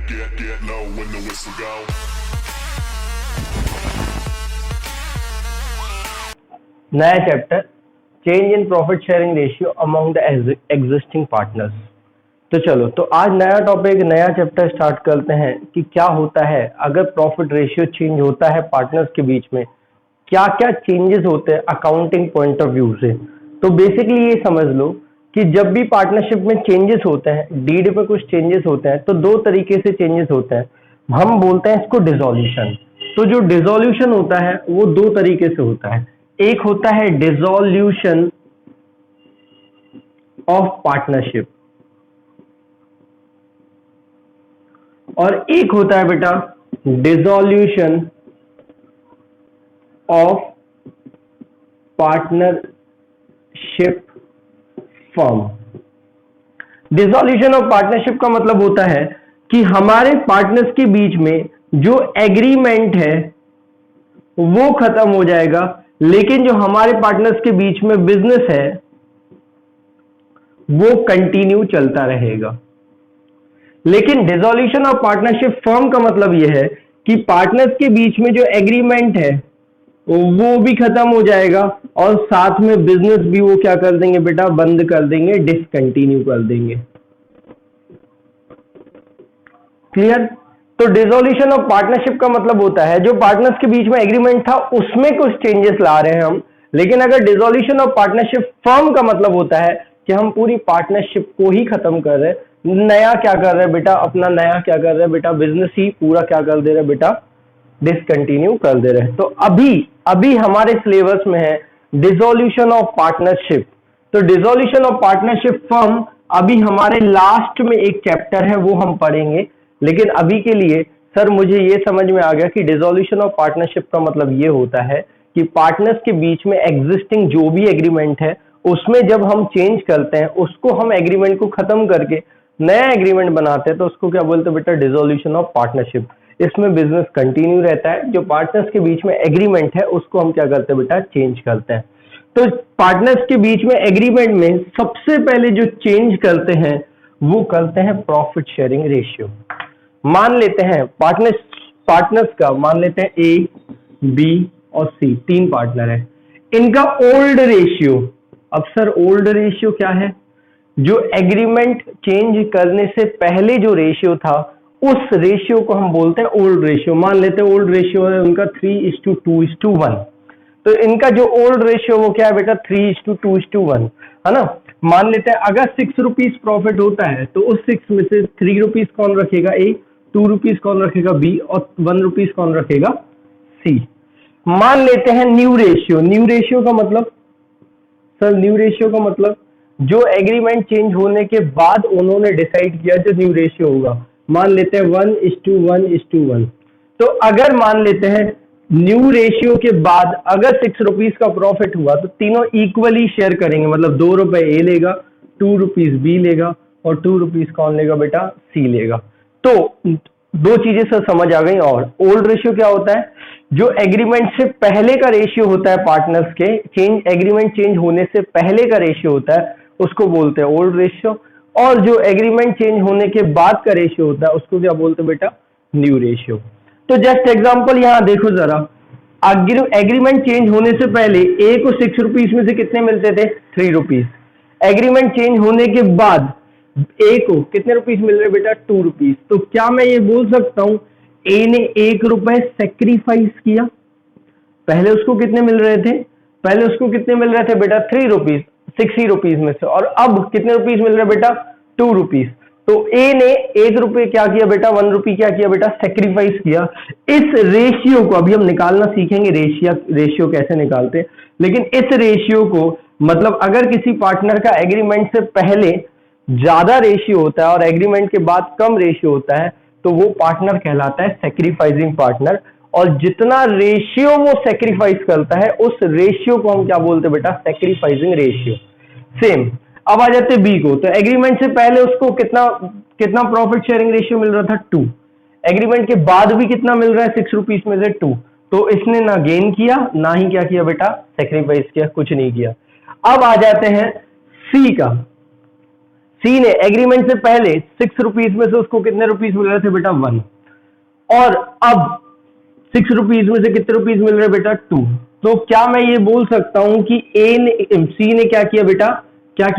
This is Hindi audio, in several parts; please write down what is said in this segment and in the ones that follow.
get low when the whistle go. नया chapter, change in profit sharing ratio among the existing partners. तो चलो, तो आज नया टॉपिक, नया चैप्टर स्टार्ट करते हैं कि क्या होता है अगर प्रॉफिट रेशियो चेंज होता है पार्टनर्स के बीच में, क्या क्या चेंजेस होते हैं अकाउंटिंग पॉइंट ऑफ व्यू से। तो बेसिकली ये समझ लो कि जब भी पार्टनरशिप में चेंजेस होते हैं, डीड में कुछ चेंजेस होते हैं, तो दो तरीके से चेंजेस होते हैं। हम बोलते हैं इसको डिसॉल्यूशन। तो जो डिसॉल्यूशन होता है वो दो तरीके से होता है। एक होता है डिसॉल्यूशन ऑफ पार्टनरशिप और एक होता है बेटा dissolution of partnership firm. Dissolution of partnership का मतलब होता है कि हमारे पार्टनर्स के बीच में जो एग्रीमेंट है वो खत्म हो जाएगा, लेकिन जो हमारे पार्टनर्स के बीच में बिजनेस है वो कंटिन्यू चलता रहेगा। लेकिन डिसॉल्यूशन ऑफ पार्टनरशिप फर्म का मतलब यह है कि पार्टनर्स के बीच में जो एग्रीमेंट है वो भी खत्म हो जाएगा और साथ में बिजनेस भी वो क्या कर देंगे बेटा, बंद कर देंगे, डिसकंटिन्यू कर देंगे। क्लियर? तो डिसॉल्यूशन ऑफ पार्टनरशिप का मतलब होता है जो पार्टनर्स के बीच में एग्रीमेंट था उसमें कुछ चेंजेस ला रहे हैं हम। लेकिन अगर डिसॉल्यूशन ऑफ पार्टनरशिप फर्म का मतलब होता है कि हम पूरी पार्टनरशिप को ही खत्म कर रहे हैं, नया क्या कर रहे हैं बेटा, अपना नया क्या कर रहे हैं बेटा, बिजनेस ही पूरा क्या कर दे रहे हैं बेटा, डिसकंटिन्यू कर दे रहे हैं। तो अभी हमारे सिलेबस में है डिसॉल्यूशन ऑफ पार्टनरशिप। तो डिसॉल्यूशन ऑफ पार्टनरशिप फर्म अभी हमारे लास्ट में एक चैप्टर है वो हम पढ़ेंगे। लेकिन अभी के लिए सर मुझे ये समझ में आ गया कि डिसॉल्यूशन ऑफ पार्टनरशिप का मतलब ये होता है कि पार्टनर्स के बीच में एग्जिस्टिंग जो भी एग्रीमेंट है उसमें जब हम चेंज करते हैं, उसको हम एग्रीमेंट को खत्म करके नया एग्रीमेंट बनाते हैं, तो उसको क्या बोलते हैं बेटा, डिसॉल्यूशन ऑफ पार्टनरशिप। इसमें बिजनेस कंटिन्यू रहता है, जो पार्टनर्स के बीच में एग्रीमेंट है उसको हम क्या करते हैं बेटा, चेंज करते हैं। तो पार्टनर्स के बीच में एग्रीमेंट में सबसे पहले जो चेंज करते हैं वो करते हैं प्रॉफिट शेयरिंग रेशियो। मान लेते हैं पार्टनर्स का मान लेते हैं ए, बी और सी, तीन पार्टनर है, इनका ओल्ड रेशियो। अब सर ओल्ड रेशियो क्या है? जो एग्रीमेंट चेंज करने से पहले जो रेशियो था उस रेशियो को हम बोलते हैं ओल्ड रेशियो। मान लेते हैं ओल्ड रेशियो है उनका 3:2:1। तो इनका जो ओल्ड रेशियो वो क्या है बेटा, 3:2:1 है ना। मान लेते हैं अगर 6 रुपीज प्रॉफिट होता है तो उस 6 में से 3 रुपीज कौन रखेगा, ए, 2 रुपीज कौन रखेगा, बी, और 1 रुपीज कौन रखेगा, सी। मान लेते हैं न्यू रेशियो। न्यू रेशियो का मतलब सर, न्यू रेशियो का मतलब जो एग्रीमेंट चेंज होने के बाद उन्होंने डिसाइड किया जो न्यू रेशियो होगा। मान लेते हैं 1:1:1। तो अगर मान लेते हैं न्यू रेशियो के बाद अगर 6 रुपीज का प्रॉफिट हुआ तो तीनों इक्वली शेयर करेंगे, मतलब 2 रुपए ए लेगा, 2 रुपीज बी लेगा और 2 रुपीज कौन लेगा बेटा, सी लेगा। तो दो चीजें सर समझ आ गई। और ओल्ड रेशियो क्या होता है? जो एग्रीमेंट से पहले का रेशियो होता है पार्टनर्स के, एग्रीमेंट चेंज होने से पहले का रेशियो होता है उसको बोलते हैं ओल्ड रेशियो। और जो एग्रीमेंट चेंज होने के बाद का रेशियो होता है उसको क्या बोलते हैं बेटा, न्यू रेशियो। तो जस्ट एग्जांपल यहां देखो जरा, एग्रीमेंट चेंज होने से पहले ए को 6 रुपीज में से कितने मिलते थे, 3 रुपीज। एग्रीमेंट चेंज होने के बाद ए को कितने रुपीज मिल रहे बेटा, 2 रुपीज। तो क्या मैं ये बोल सकता हूं ए ने 1 रुपए सेक्रीफाइस किया? पहले उसको कितने मिल रहे थे, पहले उसको कितने मिल रहे थे बेटा, 3 रुपीज 60 रुपीज में से, और अब कितने रुपीज मिल रहे बेटा, 2 रुपीज। तो ए ने 1 रुपए क्या किया बेटा, 1 रुपी क्या किया बेटा, सेक्रीफाइस किया। इस रेशियो को अभी हम निकालना सीखेंगे, रेशियो कैसे निकालते हैं। लेकिन इस रेशियो को मतलब अगर किसी पार्टनर का एग्रीमेंट से पहले ज्यादा रेशियो होता है और एग्रीमेंट के बाद कम रेशियो होता है तो वो पार्टनर कहलाता है सेक्रीफाइसिंग पार्टनर। और जितना रेशियो वो सेक्रीफाइस करता है उस रेशियो को हम क्या बोलते हैं बेटा, सेक्रीफाइसिंग रेशियो। सेम अब आ जाते बी को। तो एग्रीमेंट से पहले उसको कितना प्रॉफिट शेयरिंग रेशियो मिल रहा था, 2। एग्रीमेंट के बाद भी कितना मिल रहा है, 6 रुपीज में से 2। तो इसने ना गेन किया ना ही क्या किया बेटा, सेक्रीफाइस किया, कुछ नहीं किया। अब आ जाते हैं सी का। सी ने एग्रीमेंट से पहले 6 रुपीज में से उसको कितने रुपीज मिल रहे थे बेटा 1, और अब 6 रुपीज में से कितने रुपीज मिल रहे बेटा 2। तो क्या मैं ये बोल सकता हूं कि सी ने क्या किया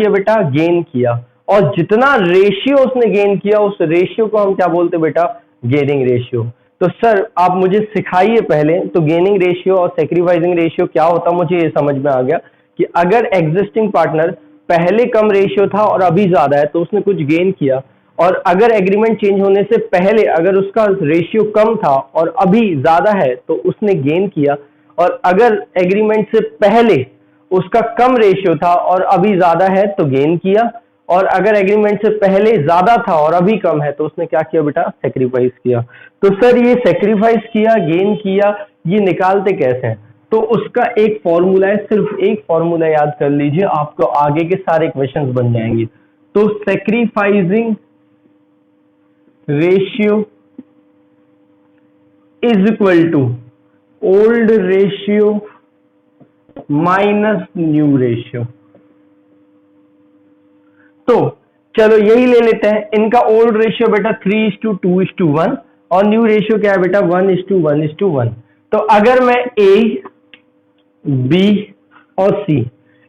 बेटा गेन किया, और जितना रेशियो उसने गेन किया उस रेशियो को हम क्या बोलते बेटा गेनिंग रेशियो। तो सर आप मुझे सिखाइए पहले, तो गेनिंग रेशियो और सेक्रीफाइसिंग रेशियो क्या होता, मुझे ये समझ में आ गया कि अगर एग्जिस्टिंग पार्टनर पहले कम रेशियो था और अभी ज्यादा है तो उसने कुछ गेन किया, और अगर एग्रीमेंट चेंज होने से पहले अगर उसका रेशियो कम था और अभी ज्यादा है तो उसने गेन किया, और अगर एग्रीमेंट से पहले उसका कम रेशियो था और अभी ज्यादा है तो गेन किया, और अगर एग्रीमेंट से पहले ज्यादा था और अभी कम है तो उसने क्या किया बेटा सेक्रीफाइस किया। तो सर ये सेक्रीफाइस किया गेन किया ये निकालते कैसे हैं, तो उसका एक फॉर्मूला है, सिर्फ एक फॉर्मूला याद कर लीजिए, आपको आगे के सारे क्वेश्चंस बन जाएंगे। तो sacrificing ratio is equal to old ratio minus new ratio. तो चलो यही ले लेते हैं, इनका ओल्ड रेशियो बेटा 3:2:1 और न्यू रेशियो क्या है बेटा 1:1:1। तो अगर मैं ए बी और सी,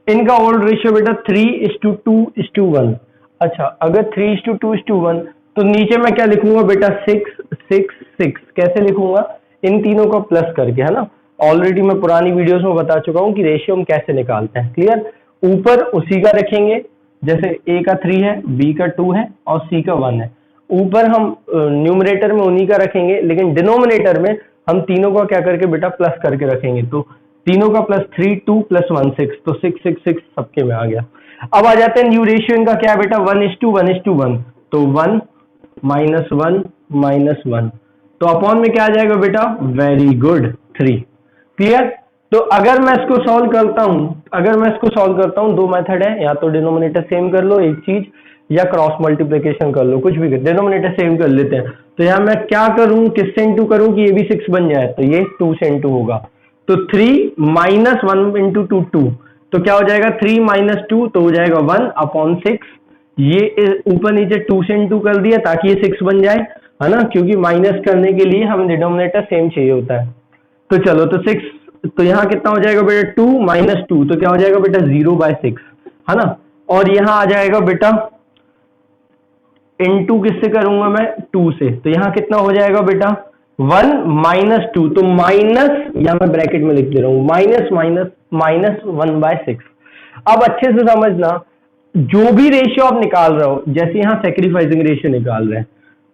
इनका ओल्ड रेशियो बेटा 3:2:1। अच्छा अगर 3:2:1 तो नीचे मैं क्या लिखूंगा बेटा 6:6:6। कैसे लिखूंगा, इन तीनों को प्लस करके, है ना। ऑलरेडी मैं पुरानी वीडियोस में बता चुका हूं कि रेशियो हम कैसे निकालते हैं, क्लियर। ऊपर उसी का रखेंगे, जैसे ए का 3 है, बी का 2 है और सी का 1 है। ऊपर हम न्यूमरेटर में उन्हीं का रखेंगे, लेकिन डिनोमिनेटर में हम तीनों का क्या करके बेटा प्लस करके रखेंगे। तो तीनों का प्लस 3 2 + 1 6, तो 6 6 6 सबके में आ गया। अब आ जाते हैं न्यू रेशियो, इनका क्या है बेटा 1:1:1। तो 1 -1 -1, तो अपॉन में क्या आ जाएगा बेटा वेरी गुड 3, क्लियर। तो अगर मैं इसको सॉल्व करता हूं, दो मेथड है, या तो डिनोमिनेटर सेम कर लो एक चीज, या क्रॉस मल्टीप्लिकेशन कर लो, कुछ भी कर। डिनोमिनेटर सेम कर लेते हैं, तो यहां मैं क्या करूं, किससे इंटू करूं कि ये भी 6 बन जाए, तो ये 2 से इंटू होगा। तो 3 - 1 × 2 2, तो क्या हो जाएगा 3 - 2, तो हो जाएगा 1/6। ये ऊपर नीचे 2 से इंटू कर दिया ताकि ये 6 बन जाए, है ना, क्योंकि माइनस करने के लिए हमें डिनोमिनेटर सेम चाहिए होता है। तो चलो, तो 6, तो यहाँ कितना हो जाएगा बेटा 2 - 2, तो क्या हो जाएगा बेटा 0/6, है ना। और यहाँ आ जाएगा बेटा इनटू किससे करूंगा मैं 2 से, तो यहाँ कितना हो जाएगा बेटा 1 - 2, तो माइनस, या मैं ब्रैकेट में लिख दे रहा हूं -1/6। अब अच्छे से समझना, जो भी रेशियो आप निकाल रहे हो, जैसे यहाँ सेक्रीफाइसिंग रेशियो निकाल रहे हैं,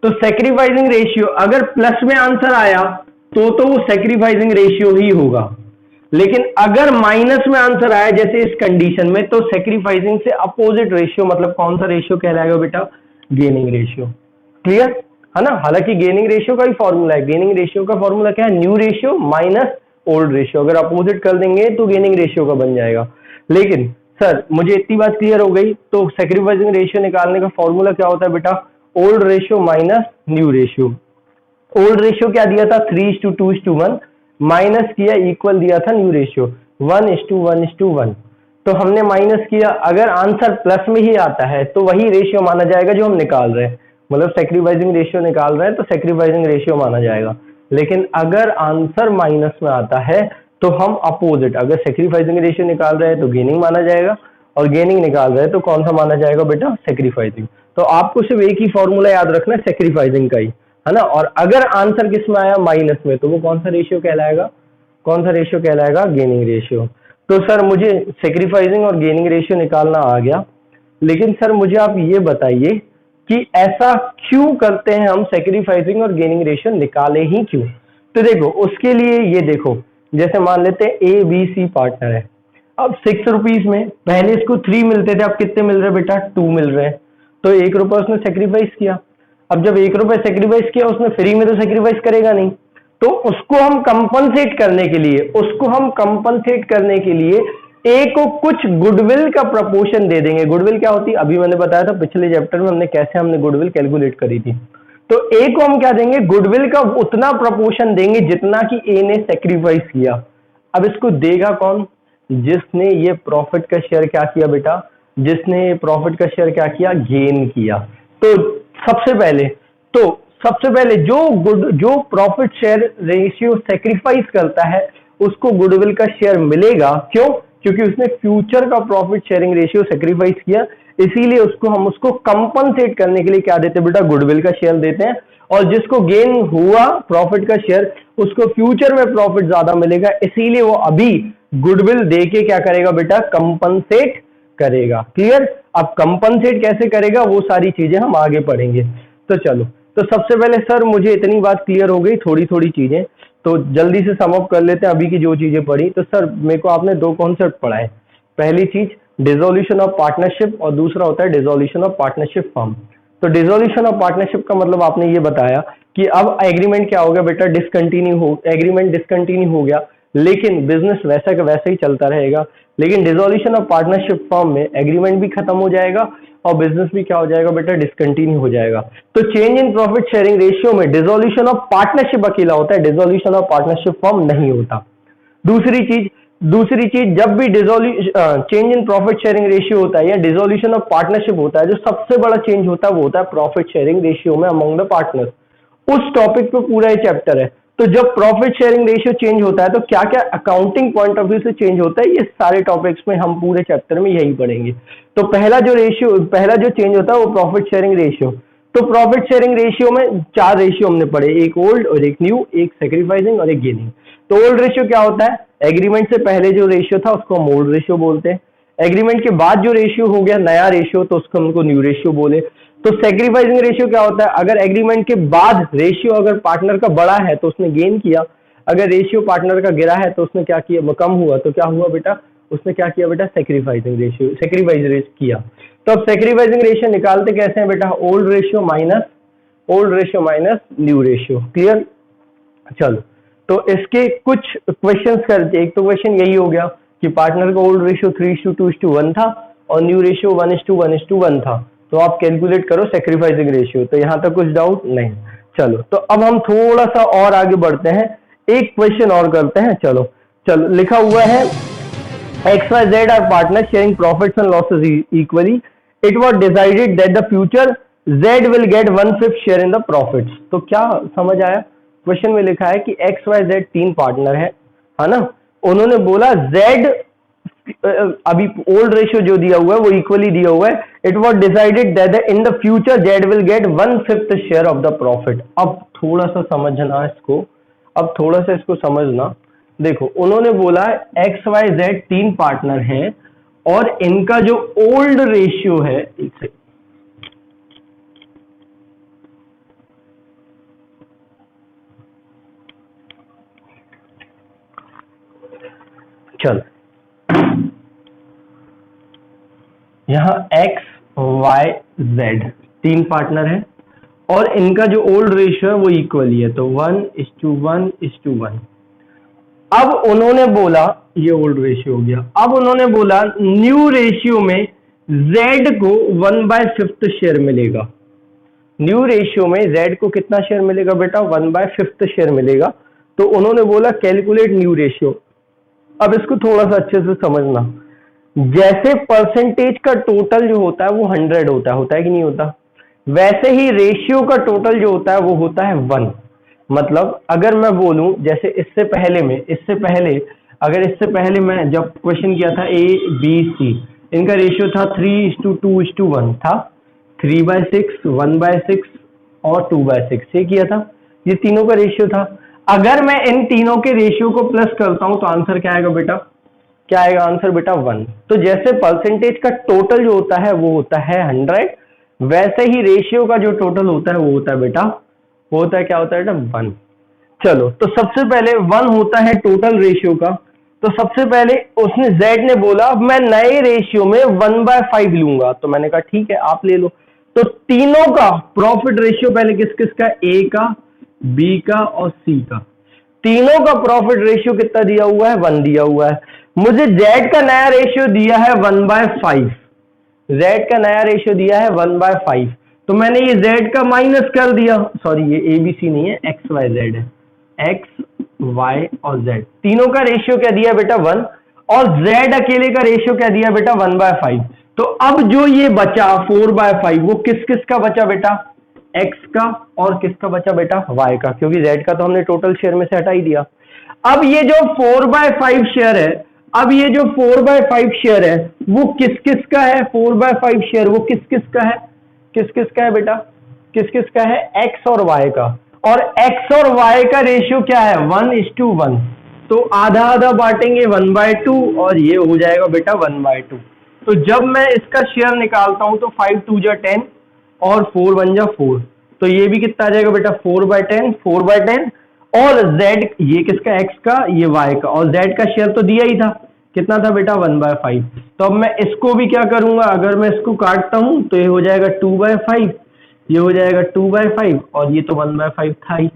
तो सेक्रीफाइसिंग रेशियो अगर प्लस में आंसर आया तो वो सेक्रीफाइसिंग रेशियो ही होगा, लेकिन अगर माइनस में आंसर आया जैसे इस कंडीशन में, तो सेक्रीफाइसिंग से अपोजिट रेशियो, मतलब कौन सा रेशियो कहलाएगा बेटा गेनिंग रेशियो, क्लियर है ना। हालांकि गेनिंग रेशियो का ही फॉर्मूला है, गेनिंग रेशियो का फॉर्मूला क्या है, new ratio minus old ratio. अगर अपोजिट कर देंगे तो गेनिंग रेशियो का बन जाएगा। लेकिन सर मुझे इतनी बात क्लियर हो गई, तो सेक्रीफाइसिंग रेशियो निकालने का फॉर्मूला क्या होता है बेटा, old ratio minus new ratio. Old ratio क्या दिया था 3:2:1, माइनस किया इक्वल दिया था न्यू रेशियो 1:1:1। तो हमने माइनस किया, अगर आंसर प्लस में ही आता है तो वही रेशियो माना जाएगा जो हम निकाल रहे हैं, मतलब सेक्रीफाइसिंग रेशियो निकाल रहे हैं तो सेक्रीफाइसिंग रेशियो माना जाएगा। लेकिन अगर आंसर माइनस में आता है तो हम अपोजिट, अगर सेक्रीफाइसिंग रेशियो निकाल रहे हैं तो गेनिंग माना जाएगा, और गेनिंग निकाल रहे हैं तो कौन सा माना जाएगा बेटा सेक्रीफाइसिंग। तो आपको सिर्फ एक ही फॉर्मूला याद रखना है सेक्रीफाइसिंग का ही, है ना। और अगर आंसर किस में आया माइनस में, तो वो कौन सा रेशियो कहलाएगा, कौन सा रेशियो कहलाएगा गेनिंग रेशियो। तो सर मुझे सेक्रीफाइसिंग और गेनिंग रेशियो निकालना आ गया, लेकिन सर मुझे आप ये बताइए कि ऐसा क्यों करते हैं हम, सेक्रीफाइसिंग और गेनिंग रेशियो निकाले ही क्यों। तो देखो उसके लिए ये देखो, जैसे मान लेते हैं ए बी सी पार्टनर है, अब 6 रुपीज में पहले इसको 3 मिलते थे, अब कितने मिल रहे बेटा 2 मिल रहे हैं, तो 1 रुपया उसने सेक्रीफाइस किया। अब जब 1 रुपया सेक्रीफाइस किया, उसने फ्री में तो सेक्रीफाइस करेगा नहीं, तो उसको हम कंपनसेट करने के लिए ए को कुछ गुडविल का प्रपोर्शन दे देंगे। गुडविल क्या होती है, अभी मैंने बताया था पिछले चैप्टर में हमने कैसे हमने गुडविल कैलकुलेट करी थी। तो ए को हम क्या देंगे, गुडविल का उतना प्रपोर्शन देंगे जितना कि ए ने सेक्रीफाइस किया। अब इसको देगा कौन, जिसने ये प्रॉफिट का शेयर क्या किया बेटा जिसने प्रॉफिट का शेयर क्या किया, गेन किया। तो सबसे पहले जो प्रॉफिट शेयर रेशियो सेक्रीफाइस करता है उसको गुडविल का शेयर मिलेगा। क्यों? क्योंकि उसने फ्यूचर का प्रॉफिट शेयरिंग रेशियो सेक्रीफाइस किया, इसीलिए हम उसको कंपनसेट करने के लिए क्या देते हैं बेटा, गुडविल का शेयर देते हैं। और जिसको गेन हुआ प्रॉफिट का शेयर, उसको फ्यूचर में प्रॉफिट ज्यादा मिलेगा, इसीलिए वो अभी गुडविल दे के क्या करेगा बेटा, कंपनसेट करेगा। क्लियर? अब कंपनसेट कैसे करेगा वो सारी चीजें हम आगे पढ़ेंगे। तो चलो, तो सबसे पहले सर मुझे इतनी बात क्लियर हो गई, थोड़ी थोड़ी चीजें तो जल्दी से सम अप कर लेते हैं अभी की जो चीजें पढ़ी। तो सर मेरे को आपने दो कॉन्सेप्ट पढ़ाए, पहली चीज डिसोल्यूशन ऑफ पार्टनरशिप और दूसरा होता है डिसोल्यूशन ऑफ पार्टनरशिप फर्म। तो डिसोल्यूशन ऑफ पार्टनरशिप का मतलब आपने ये बताया कि अब एग्रीमेंट क्या हो गया बेटा, एग्रीमेंट डिसकंटिन्यू हो गया, लेकिन बिजनेस वैसा का वैसा ही चलता रहेगा। लेकिन डिसोल्यूशन ऑफ पार्टनरशिप फर्म में एग्रीमेंट भी खत्म हो जाएगा और बिजनेस भी क्या हो जाएगा बेटा, डिसकंटिन्यू हो जाएगा। तो change in profit sharing ratio में डिसोल्यूशन ऑफ पार्टनरशिप अकेला होता है, डिसोल्यूशन ऑफ पार्टनरशिप फर्म नहीं होता। दूसरी चीज जब भी change in profit sharing ratio होता है या डिसोल्यूशन ऑफ पार्टनरशिप होता है, जो सबसे बड़ा चेंज होता है वो होता है प्रॉफिट शेयरिंग रेशियो में अमंग द पार्टनर्स। उस टॉपिक पे पूरा ये चैप्टर है। तो जब प्रॉफिट शेयरिंग रेशियो चेंज होता है तो क्या क्या अकाउंटिंग पॉइंट ऑफ व्यू से चेंज होता है, ये सारे टॉपिक्स में हम पूरे चैप्टर में यही पढ़ेंगे। तो पहला जो चेंज होता है वो प्रॉफिट शेयरिंग रेशियो। तो प्रॉफिट शेयरिंग रेशियो में 4 रेशियो हमने पढ़े, एक ओल्ड और एक न्यू, एक सेक्रीफाइसिंग और एक गेनिंग। तो ओल्ड रेशियो क्या होता है, एग्रीमेंट से पहले जो रेशियो था उसको हम ओल्ड रेशियो बोलते हैं। एग्रीमेंट के बाद जो रेशियो हो गया नया रेशियो, तो उसको हमको न्यू रेशियो बोले। तो सेक्रीफाइसिंग रेशियो क्या होता है, अगर एग्रीमेंट के बाद रेशियो अगर पार्टनर का बड़ा है तो उसने गेन किया, अगर रेशियो पार्टनर का गिरा है तो उसने क्या किया, कम हुआ तो क्या हुआ बेटा, उसने क्या किया बेटा, सेक्रीफाइस किया। तो अब सेक्रीफाइसिंग रेशियो निकालते कैसे हैं बेटा, old ratio minus new ratio. Clear? चलो, तो इसके कुछ क्वेश्चंस करते। एक तो क्वेश्चन यही हो गया कि पार्टनर का ओल्ड रेशियो 3:2:1 था और न्यू रेशियो 1:1 था, तो आप कैलकुलेट करो सेक्रीफाइसिंग रेशियो। तो यहां तक कुछ डाउट नहीं? चलो, तो अब हम थोड़ा सा और आगे बढ़ते हैं, एक क्वेश्चन और करते हैं। चलो, लिखा हुआ है XYZ are partner sharing profits and losses equally, it was decided that the future Z will get 1/5 share in the profits. तो क्या समझ आया? क्वेश्चन में लिखा है कि XYZ 3 पार्टनर है ना, उन्होंने बोला Z, अभी ओल्ड रेशियो जो दिया हुआ है वो इक्वली दिया हुआ है, it was decided that in the future Z will get 1/5 share of the profit. अब थोड़ा सा समझना इसको समझना। देखो, उन्होंने बोला XYZ 3 पार्टनर हैं और इनका जो ओल्ड रेशियो है, एक सेकंड, चलो, यहां XYZ 3 पार्टनर है और इनका जो ओल्ड रेशियो है वो इक्वली है, तो 1:1:1। अब उन्होंने बोला, ये ओल्ड रेशियो हो गया, अब उन्होंने बोला न्यू रेशियो में Z को 1/5 शेयर मिलेगा। न्यू रेशियो में Z को कितना शेयर मिलेगा बेटा, 1/5 शेयर मिलेगा। तो उन्होंने बोला कैलकुलेट न्यू रेशियो। अब इसको थोड़ा सा अच्छे से समझना, जैसे परसेंटेज का टोटल जो होता है वो 100 होता है कि नहीं होता, वैसे ही रेशियो का टोटल जो होता है वो होता है 1। मतलब अगर मैं बोलूं, जैसे इससे पहले मैं जब क्वेश्चन किया था ABC, इनका रेशियो था 3:2:1 था, 3/6, 1/6 और 2/6 ये किया था, ये तीनों का रेशियो था। अगर मैं इन तीनों के रेशियो को प्लस करता हूं तो आंसर क्या आएगा बेटा, आंसर बेटा 1। तो जैसे परसेंटेज का टोटल जो होता है वो होता है 100, वैसे ही रेशियो का जो टोटल होता है वो होता है बेटा, क्या होता है बेटा 1। चलो, तो सबसे पहले 1 होता है टोटल रेशियो का। तो सबसे पहले उसने Z ने बोला मैं नए रेशियो में 1/5 लूंगा, तो मैंने कहा ठीक है आप ले लो। तो तीनों का प्रॉफिट रेशियो पहले किस का, A का, B का और C का, तीनों का प्रॉफिट रेशियो कितना दिया हुआ है, 1 दिया हुआ है। मुझे Z का नया रेशियो दिया है 1/5, Z का नया रेशियो दिया है 1/5, तो मैंने ये Z का माइनस कर दिया, सॉरी ये ABC नहीं है, XYZ है, X, Y और Z तीनों का रेशियो क्या दिया बेटा 1, और Z अकेले का रेशियो क्या दिया बेटा 1/5। तो अब जो ये बचा 4/5 वो किस किस का बचा बेटा, x का, और किसका बचा बेटा, y का, क्योंकि z का तो हमने टोटल शेयर में से हटा ही दिया। अब ये जो 4/5 शेयर है, अब ये जो 4/5 शेयर है वो किस किस का है, 4/5 शेयर वो किस किस का है, किस किस का है बेटा, किस किस का है, x और y का, और x और y का रेशियो क्या है 1:1, तो आधा आधा बांटेंगे 1/2 और ये हो जाएगा बेटा 1/2। तो जब मैं इसका शेयर निकालता हूं तो 5 2 जा 10 और 4 1 जा 4, तो ये भी कितना आ जाएगा बेटा 4/10, 4/10, और z ये किसका, x का, ये y का, और z का शेयर तो दिया ही था, कितना था बेटा 1/5। तो अब मैं इसको भी क्या करूंगा, अगर मैं इसको काटता हूं तो ये हो जाएगा 2/5, ये हो जाएगा 2/5, और ये तो 1/5 था ही,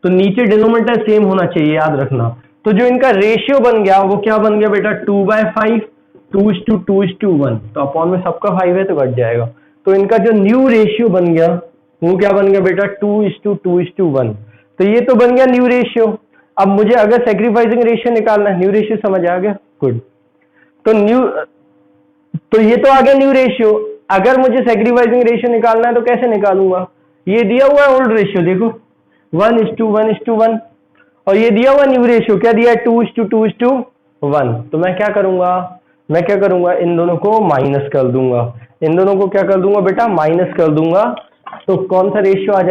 तो नीचे डिनोमिनेटर सेम होना चाहिए, याद रखना। तो जो इनका रेशियो बन गया वो क्या बन गया बेटा 2/5, 2:2:1, तो अपॉन में सबका 5 है तो घट जाएगा। तो इनका जो न्यू रेशियो बन गया वो क्या बन गया बेटा 2:2:1, तो ये तो बन गया न्यू रेशियो। अब मुझे अगर सेक्रीफाइसिंग रेशियो निकालना है, न्यू रेशियो समझ आ गया, गुड। तो ये तो आ गया न्यू रेशियो। अगर मुझे सेक्रीफाइसिंग रेशियो निकालना है तो कैसे निकालूंगा, ये दिया हुआ है ओल्ड रेशियो, देखो 1:1:1, और ये दिया हुआ न्यू रेशियो क्या दिया है 2:2:1, तो मैं क्या करूंगा, इन दोनों को माइनस कर दूंगा, इन दोनों को क्या कर दूंगा बेटा, माइनस कर दूंगा, तो कौन सा रेशियो आ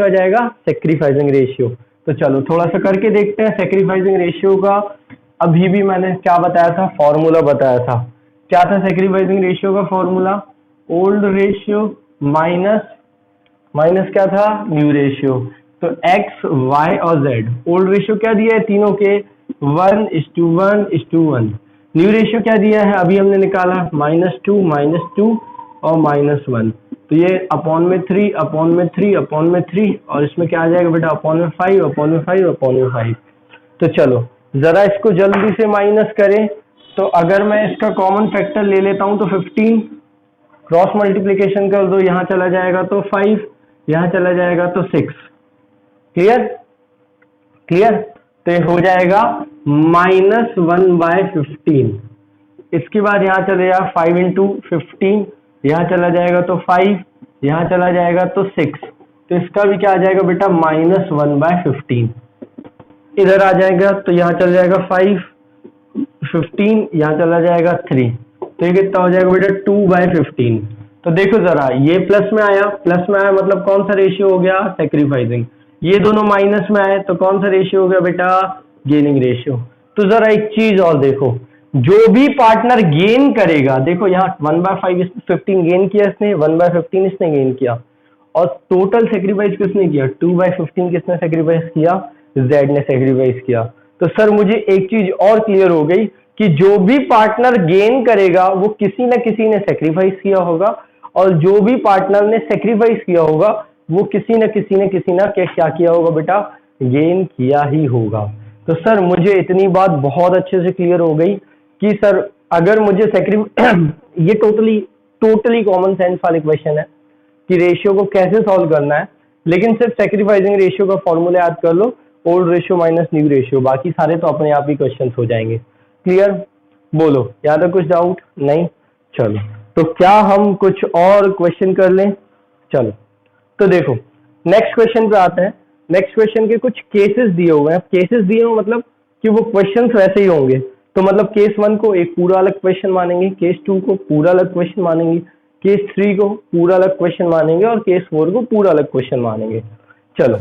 जाएगा, सेक्रीफाइसिंग रेशियो। तो चलो थोड़ा सा करके देखते हैं सेक्रीफाइसिंग रेशियो का। अभी भी मैंने क्या बताया था, फॉर्मूला बताया था, क्या था सेक्रीफाइसिंग रेशियो का फॉर्मूला, ओल्ड रेशियो माइनस क्या था, न्यू रेशियो। तो x, y और z, ओल्ड रेशियो क्या दिया है तीनों के 1:1:1, न्यू रेशियो क्या दिया है अभी हमने निकाला -2 और -1, तो ये अपॉन में 3 और इसमें क्या आ जाएगा बेटा अपॉन में 5। तो चलो जरा इसको जल्दी से माइनस करें। तो अगर मैं इसका कॉमन फैक्टर ले लेता हूं तो 15, क्रॉस मल्टीप्लिकेशन कर दो, यहां चला जाएगा तो 5, यहां चला जाएगा तो 6, क्लियर। तो ये हो जाएगा -1/15। इसके बाद यहां चले जाएगा 5 × 15, यहां चला जाएगा तो 5, यहां चला जाएगा तो 6, तो इसका भी क्या आ जाएगा बेटा -1/15। इधर आ जाएगा तो यहां चल जाएगा 5, 15, यहां चला जाएगा 3, तो ये कितना हो जाएगा बेटा 2/15। तो देखो जरा ये प्लस में आया मतलब कौन सा रेशियो हो गया, सेक्रीफाइसिंग। ये दोनों माइनस में आए तो कौन सा रेशियो हो गया बेटा, गेनिंग रेशियो। तो जरा एक चीज और देखो, जो भी पार्टनर गेन करेगा, देखो यहाँ 1/15 गेन किया इसने, 1/15 इसने गेन किया, और टोटल सेक्रीफाइस किसने किया 2/15 किसने सेक्रीफाइस किया, जेड ने सेक्रीफाइस किया। तो सर मुझे एक चीज और क्लियर हो गई कि जो भी पार्टनर गेन करेगा वो किसी न किसी ने सेक्रीफाइस किया होगा, और जो भी पार्टनर ने सेक्रीफाइस किया होगा वो किसी न किसी ने क्या किया होगा बेटा, गेन किया ही होगा। तो सर मुझे इतनी बात बहुत अच्छे से क्लियर हो गई कि सर अगर मुझे ये टोटली कॉमन सेंस वाले क्वेश्चन है कि रेशियो को कैसे सॉल्व करना है, लेकिन सिर्फ सेक्रीफाइसिंग रेशियो का फॉर्मूला याद कर लो, old ratio minus new ratio, बाकी सारे तो अपने आप ही क्वेश्चन हो जाएंगे। क्लियर, बोलो यहाँ तक कुछ डाउट नहीं, चलो तो क्या हम कुछ और क्वेश्चन कर लें, चलो तो देखो नेक्स्ट क्वेश्चन पे आते हैं। नेक्स्ट क्वेश्चन के कुछ केसेस दिए हुए हैं, केसेस दिए हुए मतलब कि वो क्वेश्चंस वैसे ही होंगे, तो मतलब केस 1 को एक पूरा अलग क्वेश्चन मानेंगे, केस 2 को पूरा अलग क्वेश्चन मानेंगे, केस 3 को पूरा अलग क्वेश्चन मानेंगे, और केस 4 को पूरा अलग क्वेश्चन मानेंगे। चलो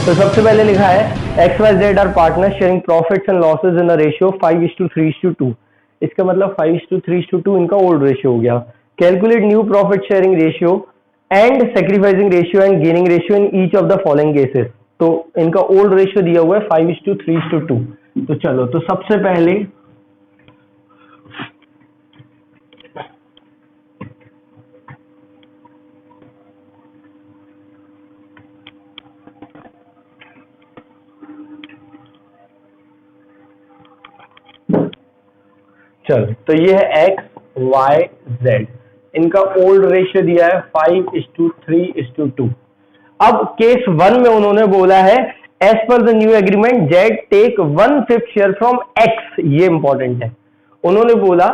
तो सबसे पहले लिखा है XYZ are partner sharing profits and losses in a ratio 5:3:2। इसका मतलब 5:3:2 इनका ओल्ड रेशियो हो गया। Calculate new profit sharing ratio and sacrificing ratio and gaining ratio in each of the following cases. तो इनका ओल्ड रेशियो दिया हुआ है 5:3:2। तो चलो तो सबसे पहले तो ये है XYZ, इनका ओल्ड रेशियो दिया है 5:3:2। अब केस 1 में उन्होंने बोला है as per the new agreement Z take 1/5 share from X, ये इंपॉर्टेंट है। उन्होंने बोला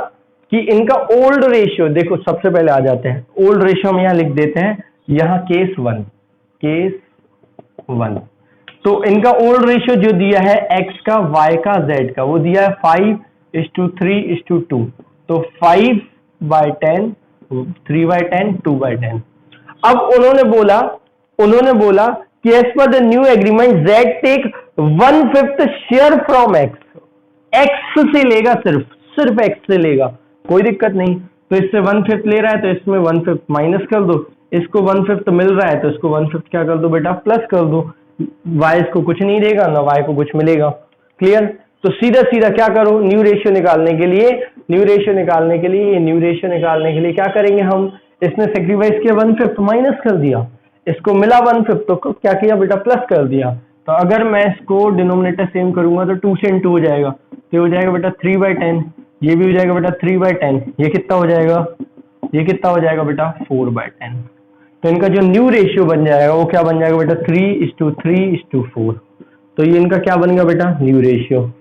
कि इनका ओल्ड रेशियो, देखो सबसे पहले आ जाते हैं ओल्ड रेशियो हम यहाँ लिख देते हैं, यहाँ केस वन। तो इनका ओल्ड रेशियो जो दिया है x का, y का, z का, वो दिया है 5:3:2। तो 5/10, 3/10, 2/10। अब उन्होंने बोला कि as per the new agreement z take 1/5 share from x से लेगा, सिर्फ x से लेगा, कोई दिक्कत नहीं। तो इससे 1/5 ले रहा है तो इसमें 1/5 माइनस कर दो, इसको 1/5 मिल रहा है तो इसको 1/5 क्या कर दो बेटा, प्लस कर दो। y इसको कुछ नहीं देगा ना y को कुछ मिलेगा। क्लियर? तो सीधा क्या करो, न्यू रेशियो निकालने के लिए न्यू रेशियो निकालने के लिए क्या करेंगे हम, इसने सेक्रीफाइस किया 1/5 माइनस कर दिया, इसको मिला 1/5 तो क्या किया बेटा, प्लस कर दिया। तो अगर मैं इसको डिनोमिनेटर सेम करूंगा तो 2 से इंटू हो जाएगा, तो हो जाएगा बेटा 3/10, ये भी हो जाएगा बेटा 3/10, ये कितना हो जाएगा बेटा 4/10। तो इनका जो न्यू रेशियो बन जाएगा वो क्या बन जाएगा बेटा 3:3:4। तो ये इनका क्या बन गया बेटा, न्यू रेशियो।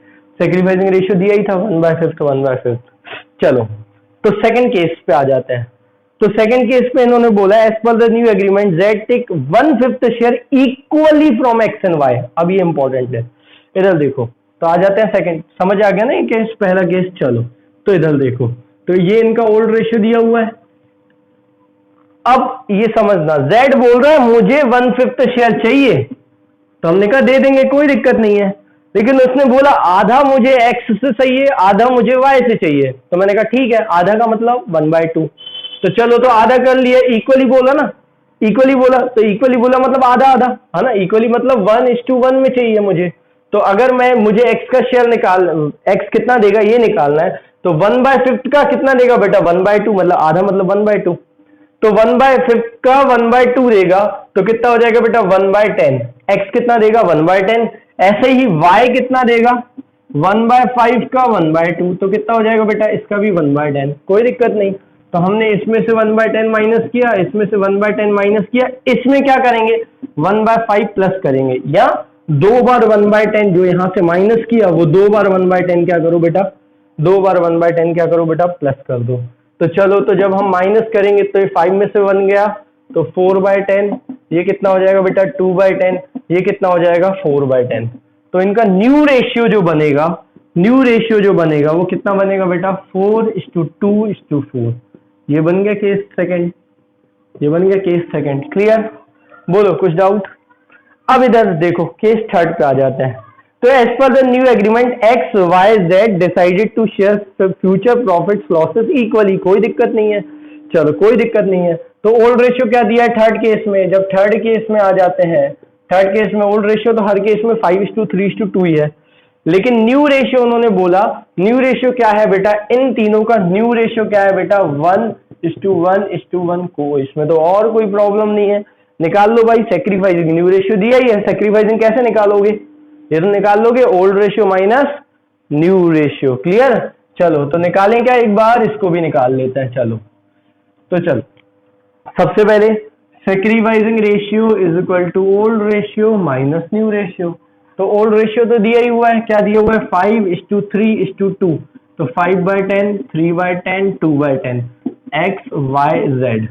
सेक्रीफाइसिंग रेशियो दिया ही था 1/5। चलो तो सेकंड केस पे आ जाते हैं। तो सेकंड केस पे इन्होंने बोला as per the new agreement z take 1/5 share equally from x and y। अब ये इंपॉर्टेंट है, इधर देखो। तो आ जाते हैं सेकंड, समझ आ गया ना ये केस, पहला केस। चलो तो इधर देखो, तो ये इनका ओल्ड रेशियो दिया हुआ है। अब ये समझना, z बोल रहा है मुझे 1/5 शेयर चाहिए, तो हमने कहा दे देंगे, कोई दिक्कत नहीं है। लेकिन उसने बोला आधा मुझे x से चाहिए, आधा मुझे y से चाहिए। तो मैंने कहा ठीक है, आधा का मतलब 1/2। तो चलो तो आधा कर लिया, इक्वली बोला ना, इक्वली बोला तो इक्वली बोला मतलब आधा आधा है ना, इक्वली मतलब 1:1 में चाहिए मुझे। तो अगर मुझे x का शेयर x कितना देगा ये निकालना है, तो 1/5 का कितना देगा बेटा 1/2, मतलब आधा मतलब 1/2। तो 1/5 का 1/2 देगा तो कितना हो जाएगा बेटा 1/10। x कितना देगा 1/10। ऐसे ही y कितना देगा 1/5 का 1/2, तो कितना हो जाएगा बेटा इसका भी 1/10, कोई दिक्कत नहीं। तो हमने इसमें से 1/10 माइनस किया, इसमें से 1/10 माइनस किया, इसमें क्या करेंगे 1/5 प्लस करेंगे, या 2 बार 1/10 जो यहां से माइनस किया वो 2 बार 1/10 क्या करो बेटा, 2 बार 1/10 क्या करो बेटा प्लस कर दो। तो चलो तो जब हम माइनस करेंगे तो ये 5 में से 1 गया तो 4/10, ये कितना हो जाएगा बेटा 2/10, ये कितना हो जाएगा 4/10। तो इनका न्यू रेशियो जो बनेगा वो कितना बनेगा बेटा 4:2:4। ये बन गया केस सेकंड, क्लियर? बोलो कुछ डाउट? अब इधर देखो केस थर्ड पे आ जाते हैं। तो as per the new agreement x, y, z decided to share future profits losses equally, कोई दिक्कत नहीं है। चलो कोई दिक्कत नहीं है। तो ओल्ड रेशियो क्या दिया है थर्ड केस में, जब थर्ड केस में आ जाते हैं, थर्ड केस में ओल्ड रेशियो तो हर केस में 5:3:2 ही है। लेकिन न्यू रेशियो उन्होंने बोला, न्यू रेशियो क्या है बेटा, इन तीनों का न्यू रेशियो क्या है बेटा 1:1:1 को। इसमें तो और कोई प्रॉब्लम नहीं है, निकाल लो भाई। सेक्रीफाइसिंग न्यू रेशियो दिया ही है, सेक्रीफाइसिंग कैसे निकालोगे, ये तो निकाल लोगे old ratio minus new ratio. Clear? चलो तो निकालें क्या, एक बार इसको भी निकाल लेते हैं। चलो तो चलो सबसे पहले sacrificing ratio is equal to old ratio minus new ratio. तो ओल्ड रेशियो तो दिया ही हुआ है, क्या दिया हुआ है 5:3:2। तो 5/10, 3/10, 2/10 x, y, z।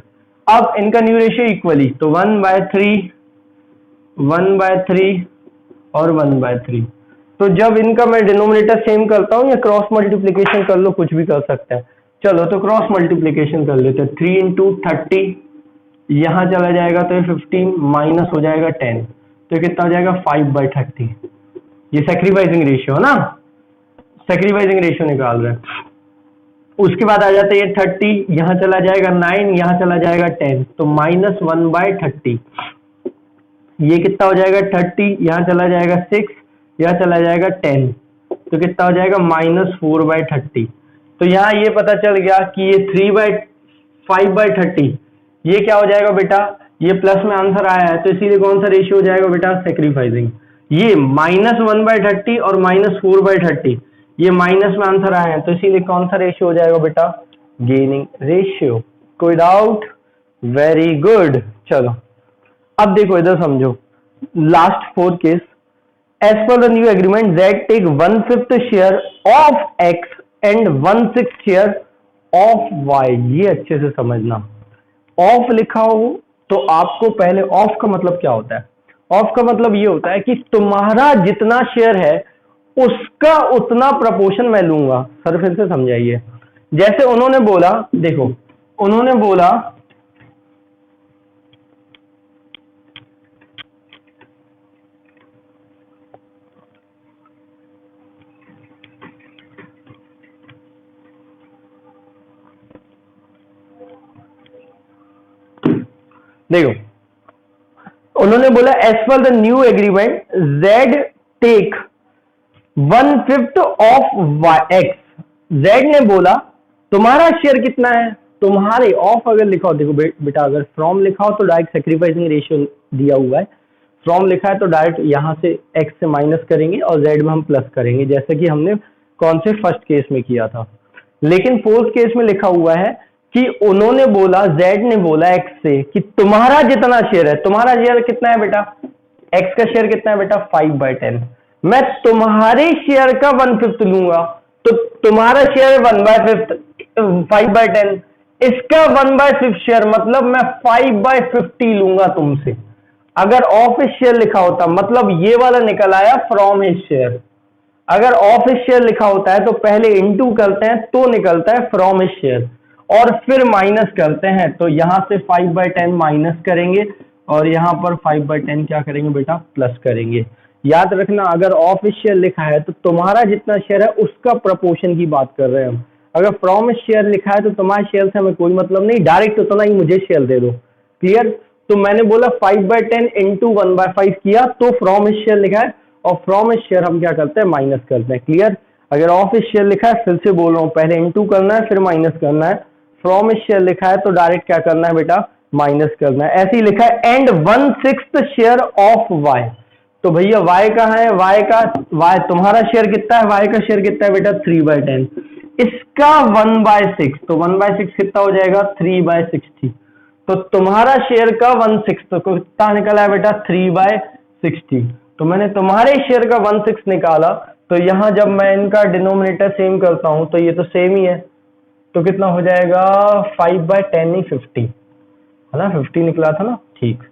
अब इनका न्यू रेशियो इक्वली, तो 1/3 और 1/3। तो जब इनका मैं डिनोमिनेटर सेम करता हूं या क्रॉस मल्टीप्लीकेशन कर लो, कुछ भी कर सकते हैं। चलो तो क्रॉस मल्टीप्लीकेशन कर लेते हैं। 3 × 30 यहां चला जाएगा तो ये 15 माइनस हो जाएगा 10, तो कितना हो जाएगा 5/30। ये सेक्रीफाइसिंग रेशियो है ना, सेक्रीफाइसिंग रेशियो निकाल रहे हैं। उसके बाद आ जाता है ये 30, यहां चला जाएगा 9, यहां चला जाएगा 10, तो -1/30। ये कितना हो जाएगा 30, यहां चला जाएगा 6, यहां चला जाएगा 10, तो कितना हो जाएगा -4/30। तो यहां ये पता चल गया कि ये 5/30 ये क्या हो जाएगा बेटा, ये प्लस में आंसर आया है तो इसीलिए कौन सा रेशियो हो जाएगा बेटा सेक्रीफाइसिंग। ये -1/30 और -4/30 ये माइनस में आंसर आए हैं तो इसीलिए कौन सा रेशियो हो जाएगा बेटा गेनिंग रेशियो। कोई डाउट? Very good. चलो अब देखो इधर समझो, last 4 case. As per the new agreement z take 1/5 share of x and 1/6 share of Y, ये अच्छे से समझना। ऑफ लिखा हो तो आपको पहले, ऑफ का मतलब क्या होता है? ऑफ का मतलब ये होता है कि तुम्हारा जितना शेयर है उसका उतना प्रपोर्शन मैं लूंगा। सर फिर से समझाइए। जैसे उन्होंने बोला, देखो उन्होंने बोला देखो उन्होंने बोला as per the new agreement Z take 1/5 of X. Z ने बोला तुम्हारा शेयर कितना है, तुम्हारे, ऑफ अगर लिखा हो, देखो बेटा अगर फ्रॉम लिखा हो तो डायरेक्ट सेक्रीफाइसिंग रेशियो दिया हुआ है। फ्रॉम लिखा है तो डायरेक्ट यहां से एक्स से माइनस करेंगे और जेड में हम प्लस करेंगे, जैसे कि हमने कौन से फर्स्ट केस में किया था। लेकिन फोर्थ केस में लिखा हुआ है कि उन्होंने बोला, जेड ने बोला एक्स से कि तुम्हारा जितना शेयर है, तुम्हारा शेयर कितना है बेटा, एक्स का शेयर कितना है बेटा 5/10, मैं तुम्हारे शेयर का 1/5 लूंगा। तो तुम्हारा शेयर 1/5 5/10, इसका 1/5 शेयर मतलब मैं 5/50 लूंगा तुमसे। अगर ऑफ हिज शेयर लिखा होता मतलब ये वाला निकल आया फ्रॉम हिज शेयर। अगर ऑफ हिज शेयर लिखा होता है तो पहले इनटू करते हैं तो निकलता है फ्रॉम हिज शेयर, और फिर माइनस करते हैं तो यहां से 5/10 माइनस करेंगे और यहां पर 5/10 क्या करेंगे बेटा, प्लस करेंगे। याद रखना अगर ऑफ हिज शेयर लिखा है तो तुम्हारा जितना शेयर है उसका प्रपोर्शन की बात कर रहे हैं हम। अगर फ्रॉम हिज शेयर लिखा है तो तुम्हारे शेयर से हमें कोई मतलब नहीं, डायरेक्ट उतना ही मुझे शेयर दे दो। क्लियर? तो मैंने बोला 5/10 इंटू 1/5 किया तो फ्रॉम हिज शेयर लिखा है, और फ्रॉम हिज शेयर हम क्या करते हैं, माइनस करते हैं। क्लियर? अगर ऑफ हिज शेयर लिखा है, फिर से बोल रहा हूं, पहले इनटू करना है फिर माइनस करना है। फ्रॉम हिज शेयर लिखा है तो डायरेक्ट क्या करना है बेटा, माइनस करना है। ऐसे ही लिखा है एंड 1/6 शेयर ऑफ वाई। तो भैया वाई कहाँ है, वाई का, वाई तुम्हारा शेयर कितना है, वाई का शेयर कितना है बेटा 3/10, इसका 1/6, तो 1/6 कितना हो जाएगा 3/60। तो तुम्हारा शेयर का 1/6 तो कितना निकला है बेटा 3/60। तो मैंने तुम्हारे शेयर का 1/6 निकाला, तो यहां जब मैं इनका डिनोमिनेटर सेम करता हूं तो ये तो सेम ही है, तो कितना हो जाएगा 5/10 ही 50 है ना, 50 निकला था ना, ठीक।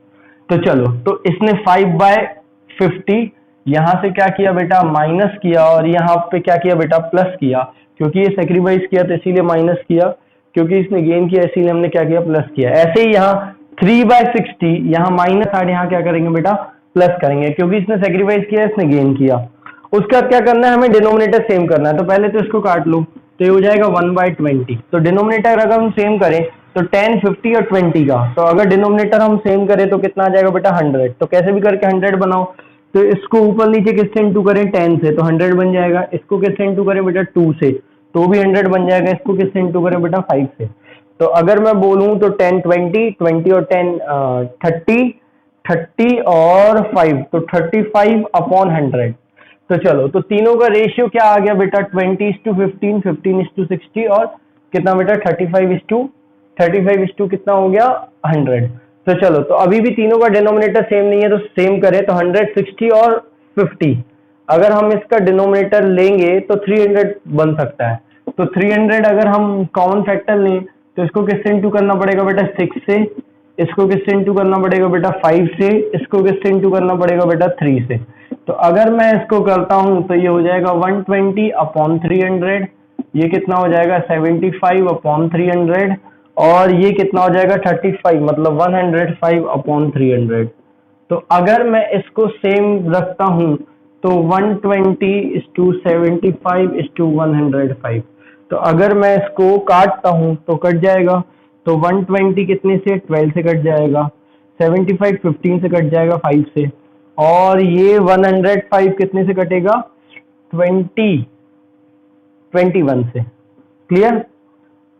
तो चलो, तो इसने 5/50 यहां से क्या किया बेटा, माइनस किया, और यहाँ पे क्या किया बेटा, प्लस किया, क्योंकि ये सेक्रीफाइस किया तो इसीलिए माइनस किया, क्योंकि इसने गेन किया इसीलिए हमने क्या किया, प्लस किया। ऐसे ही यहाँ 3/60 यहाँ माइनस 8, यहाँ क्या करेंगे बेटा, प्लस करेंगे, क्योंकि इसने सेक्रीफाइस किया इसने गेन किया। उसका क्या करना है, हमें डिनोमिनेटर सेम करना है, तो पहले तो इसको काट लो, तो ये हो जाएगा 1/20। तो डिनोमिनेटर अगर हम सेम करें तो 10, 50 और 20 का, तो अगर डिनोमिनेटर हम सेम करें तो कितना आ जाएगा बेटा 100। तो कैसे भी करके 100 बनाओ, तो इसको ऊपर नीचे किससे इंटू करें 10 से, तो 100 बन जाएगा। इसको किससे इंटू करें बेटा 2 से, तो भी 100 बन जाएगा। इसको किससे इंटू करें बेटा 5 से। तो अगर मैं बोलूं तो 10 20, 20 और 10 30, 30 और 5, तो 35/100। तो चलो, तो तीनों का रेशियो क्या आ गया बेटा 20:15, 15:60 और कितना बेटा 35:35 कितना हो गया 100। तो चलो, तो अभी भी तीनों का डिनोमिनेटर सेम नहीं है, तो सेम करें तो 100, 60 और 50। अगर हम इसका डिनोमिनेटर लेंगे तो 300 बन सकता है। तो 300 अगर हम कॉमन फैक्टर लें तो इसको किससे इंटू करना पड़ेगा बेटा 6 से, इसको किससे इंटू करना पड़ेगा बेटा 5 से, इसको किससे इंटू करना पड़ेगा बेटा 3 से। तो अगर मैं इसको करता हूं तो ये हो जाएगा 120/300, ये कितना हो जाएगा 75/300, और ये कितना हो जाएगा 35, मतलब 105/300। तो अगर मैं इसको सेम रखता हूं तो 120:75:105। तो अगर मैं इसको काटता हूं तो कट जाएगा, तो 120 कितने से 12 से कट जाएगा, 75 15 से कट जाएगा 5 से, और ये 105 कितने से कटेगा 21 से। क्लियर?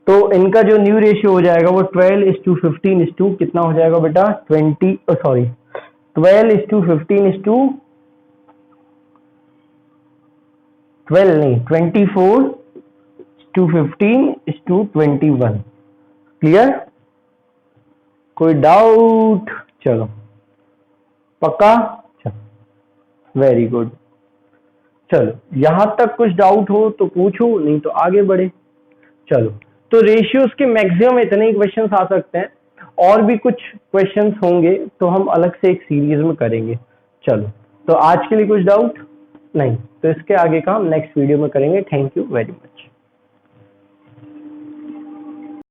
तो इनका जो न्यू रेशियो हो जाएगा वो 12:15 कितना हो जाएगा बेटा 12 नहीं 24:15:21। क्लियर? कोई डाउट? चलो, पक्का? चलो, वेरी गुड। चलो, यहां तक कुछ डाउट हो तो पूछो, नहीं तो आगे बढ़े। चलो, तो रेशियोज के मैक्सिमम इतने ही क्वेश्चंस आ सकते हैं, और भी कुछ क्वेश्चंस होंगे तो हम अलग से एक सीरीज में करेंगे। चलो, तो आज के लिए कुछ डाउट नहीं, तो इसके आगे का हम नेक्स्ट वीडियो में करेंगे। Thank you very much.